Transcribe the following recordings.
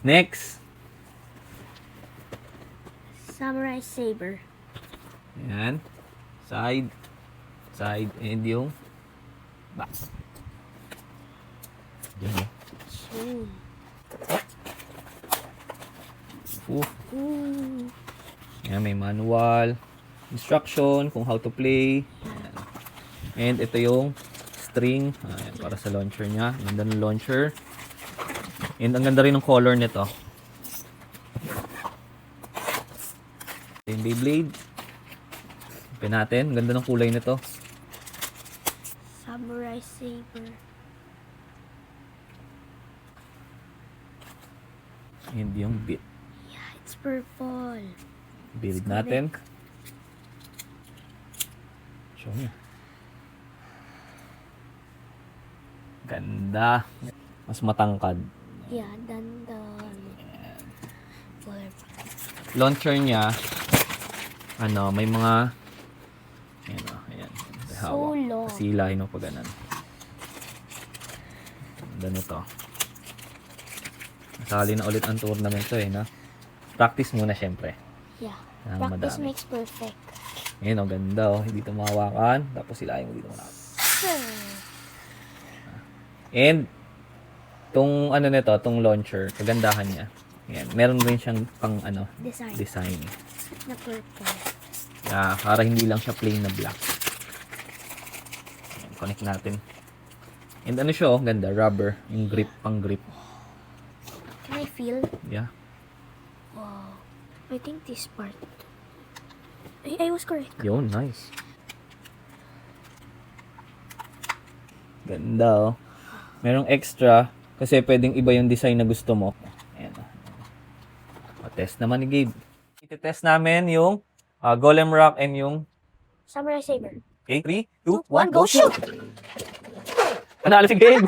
Next. Samurai saber. Ayan. Side. Side. And yung back. Yan. Ooh. Ooh. Ooh. Ayan, may manual. Instruction kung how to play. Ayan. And ito yung string. Ayan, para sa launcher niya. Ang ganda ng launcher. And ang ganda rin ng color nito. Yung Beyblade. Open natin. Ang ganda ng kulay nito. Samurai saber. And yung bit. Yeah, it's purple. Build natin. Show me. Ganda. Mas matangkad. Yeah, dandan. Launcher niya, may mga, ayan. So long. Silahin mo pa ganun. Ganito. Nasali na ulit ang tournament to no? Practice muna syempre. Yeah. Ang Practice madami. makes perfect. Ayan, ganda Hindi ito mahawakan. Tapos silahin mo dito muna. And, tong tong launcher, kagandahan niya. Ayan, meron rin siyang pang design. Na purple. Para hindi lang siya plain na black. Ayan, connect natin. And siya, ganda, rubber, yung grip, pang grip. Can I feel? Yeah. Wow. I think this part. I was correct. Yun, nice. Ganda Merong extra kasi pwedeng iba yung design na gusto mo. Ayan test naman ni Gabe. Iti-test namin yung Golem Rock and yung Samurai saber. okay, 3, 2, 1, Go go! shoot! Panalo si Gabe!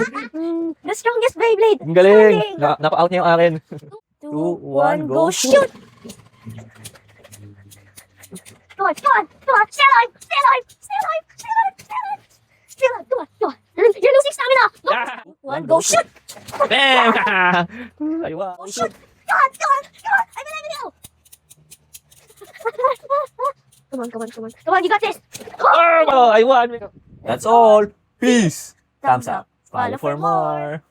The strongest Beyblade. Ang galing! Napa-out niya yung akin. 2, 1, 1, go go shoot! Come on, come on, come on! Stay alive! Stay alive! Stay alive! Stay alive! Stay alive! Stay alive! Come on, come on! You're losing stamina! 1, go shoot! Bam! Aywa! Go shoot! Come on, come on, come on! I believe in you! Come on, come on, come on. Come on, you got this! Oh, I won! That's all! Peace! Thumbs up! Follow for more!